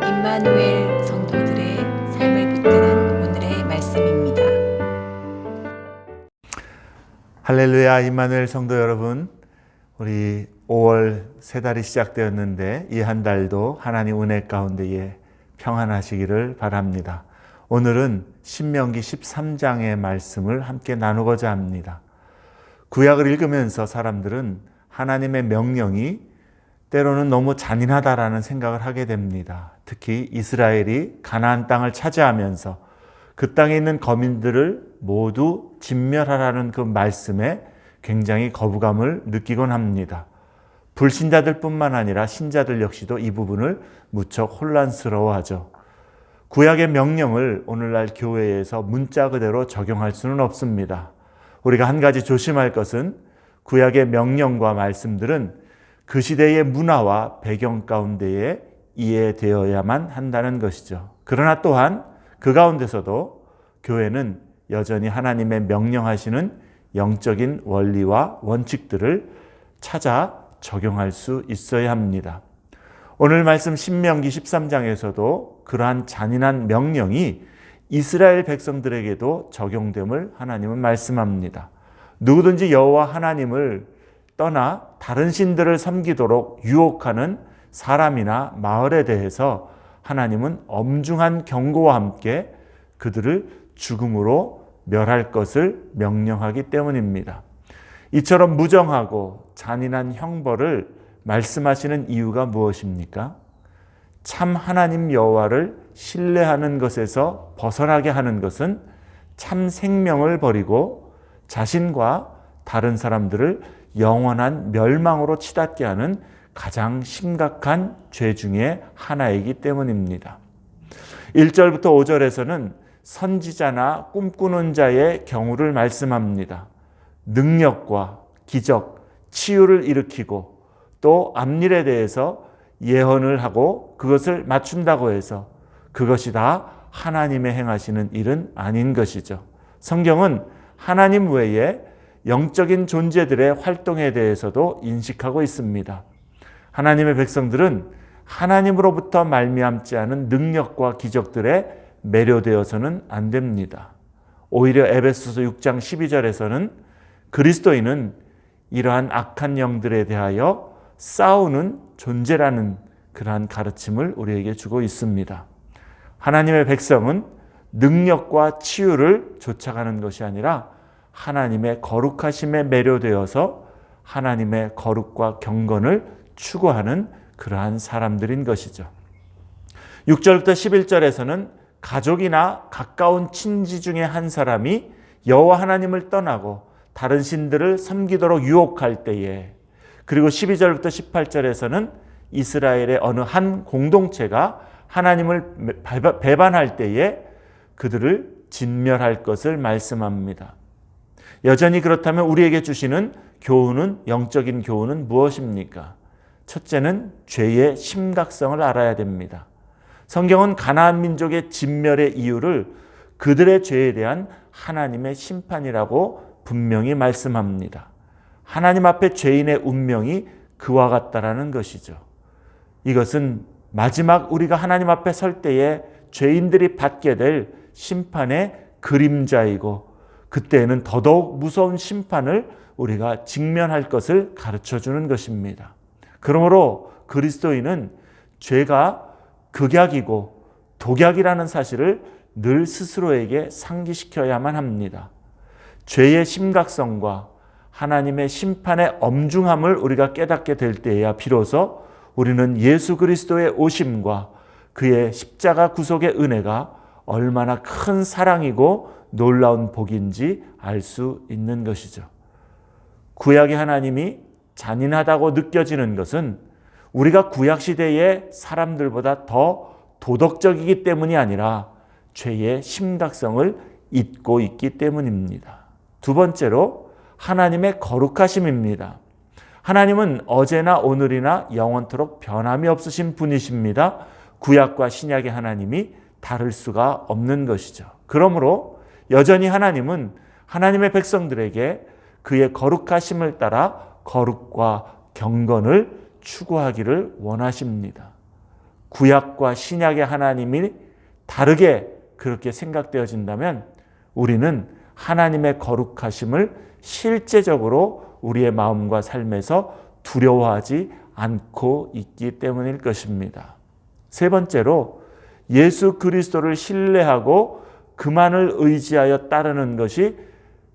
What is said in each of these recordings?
임마누엘 성도들의 삶을 붙드는 오늘의 말씀입니다. 할렐루야. 임마누엘 성도 여러분, 우리 5월 새 달이 시작되었는데 이 한 달도 하나님 은혜 가운데에 평안하시기를 바랍니다. 오늘은 신명기 13장의 말씀을 함께 나누고자 합니다. 구약을 읽으면서 사람들은 하나님의 명령이 때로는 너무 잔인하다라는 생각을 하게 됩니다. 특히 이스라엘이 가나안 땅을 차지하면서 그 땅에 있는 거민들을 모두 진멸하라는 그 말씀에 굉장히 거부감을 느끼곤 합니다. 불신자들뿐만 아니라 신자들 역시도 이 부분을 무척 혼란스러워하죠. 구약의 명령을 오늘날 교회에서 문자 그대로 적용할 수는 없습니다. 우리가 한 가지 조심할 것은 구약의 명령과 말씀들은 그 시대의 문화와 배경 가운데에 이해되어야만 한다는 것이죠. 그러나 또한 그 가운데서도 교회는 여전히 하나님의 명령하시는 영적인 원리와 원칙들을 찾아 적용할 수 있어야 합니다. 오늘 말씀 신명기 13장에서도 그러한 잔인한 명령이 이스라엘 백성들에게도 적용됨을 하나님은 말씀합니다. 누구든지 여호와 하나님을 떠나 다른 신들을 섬기도록 유혹하는 사람이나 마을에 대해서 하나님은 엄중한 경고와 함께 그들을 죽음으로 멸할 것을 명령하기 때문입니다. 이처럼 무정하고 잔인한 형벌을 말씀하시는 이유가 무엇입니까? 참 하나님 여호와를 신뢰하는 것에서 벗어나게 하는 것은 참 생명을 버리고 자신과 다른 사람들을 영원한 멸망으로 치닫게 하는 가장 심각한 죄 중에 하나이기 때문입니다. 1절부터 5절에서는 선지자나 꿈꾸는 자의 경우를 말씀합니다. 능력과 기적, 치유를 일으키고 또 앞일에 대해서 예언을 하고 그것을 맞춘다고 해서 그것이 다 하나님의 행하시는 일은 아닌 것이죠. 성경은 하나님 외에 영적인 존재들의 활동에 대해서도 인식하고 있습니다. 하나님의 백성들은 하나님으로부터 말미암지 않은 능력과 기적들에 매료되어서는 안 됩니다. 오히려 에베소서 6장 12절에서는 그리스도인은 이러한 악한 영들에 대하여 싸우는 존재라는 그러한 가르침을 우리에게 주고 있습니다. 하나님의 백성은 능력과 치유를 쫓아가는 것이 아니라 하나님의 거룩하심에 매료되어서 하나님의 거룩과 경건을 추구하는 그러한 사람들인 것이죠. 6절부터 11절에서는 가족이나 가까운 친지 중에 한 사람이 여호와 하나님을 떠나고 다른 신들을 섬기도록 유혹할 때에, 그리고 12절부터 18절에서는 이스라엘의 어느 한 공동체가 하나님을 배반할 때에 그들을 진멸할 것을 말씀합니다. 여전히 그렇다면 우리에게 주시는 교훈은, 영적인 교훈은 무엇입니까? 첫째는 죄의 심각성을 알아야 됩니다. 성경은 가나안 민족의 진멸의 이유를 그들의 죄에 대한 하나님의 심판이라고 분명히 말씀합니다. 하나님 앞에 죄인의 운명이 그와 같다라는 것이죠. 이것은 마지막 우리가 하나님 앞에 설 때에 죄인들이 받게 될 심판의 그림자이고, 그때에는 더더욱 무서운 심판을 우리가 직면할 것을 가르쳐주는 것입니다. 그러므로 그리스도인은 죄가 극약이고 독약이라는 사실을 늘 스스로에게 상기시켜야만 합니다. 죄의 심각성과 하나님의 심판의 엄중함을 우리가 깨닫게 될 때에야 비로소 우리는 예수 그리스도의 오심과 그의 십자가 구속의 은혜가 얼마나 큰 사랑이고 놀라운 복인지 알 수 있는 것이죠. 구약의 하나님이 잔인하다고 느껴지는 것은 우리가 구약시대의 사람들보다 더 도덕적이기 때문이 아니라 죄의 심각성을 잊고 있기 때문입니다. 두 번째로 하나님의 거룩하심입니다. 하나님은 어제나 오늘이나 영원토록 변함이 없으신 분이십니다. 구약과 신약의 하나님이 다를 수가 없는 것이죠. 그러므로 여전히 하나님은 하나님의 백성들에게 그의 거룩하심을 따라 거룩과 경건을 추구하기를 원하십니다. 구약과 신약의 하나님이 다르게 그렇게 생각되어진다면 우리는 하나님의 거룩하심을 실제적으로 우리의 마음과 삶에서 두려워하지 않고 있기 때문일 것입니다. 세 번째로 예수 그리스도를 신뢰하고 그만을 의지하여 따르는 것이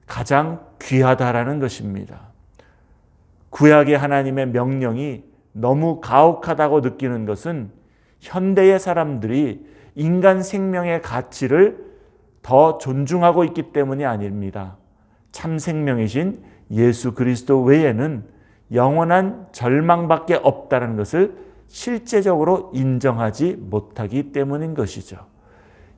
가장 귀하다라는 것입니다. 구약의 하나님의 명령이 너무 가혹하다고 느끼는 것은 현대의 사람들이 인간 생명의 가치를 더 존중하고 있기 때문이 아닙니다. 참 생명이신 예수 그리스도 외에는 영원한 절망밖에 없다는 것을 실제적으로 인정하지 못하기 때문인 것이죠.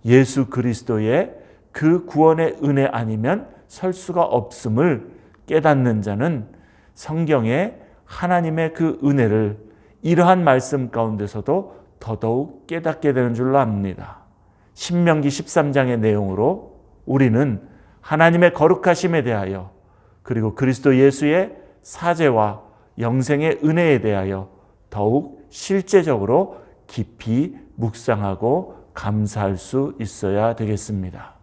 예수 그리스도의 그 구원의 은혜 아니면 설 수가 없음을 깨닫는 자는 성경에 하나님의 그 은혜를 이러한 말씀 가운데서도 더더욱 깨닫게 되는 줄로 압니다. 신명기 13장의 내용으로 우리는 하나님의 거룩하심에 대하여 그리고 그리스도 예수의 사죄와 영생의 은혜에 대하여 더욱 실제적으로 깊이 묵상하고 감사할 수 있어야 되겠습니다.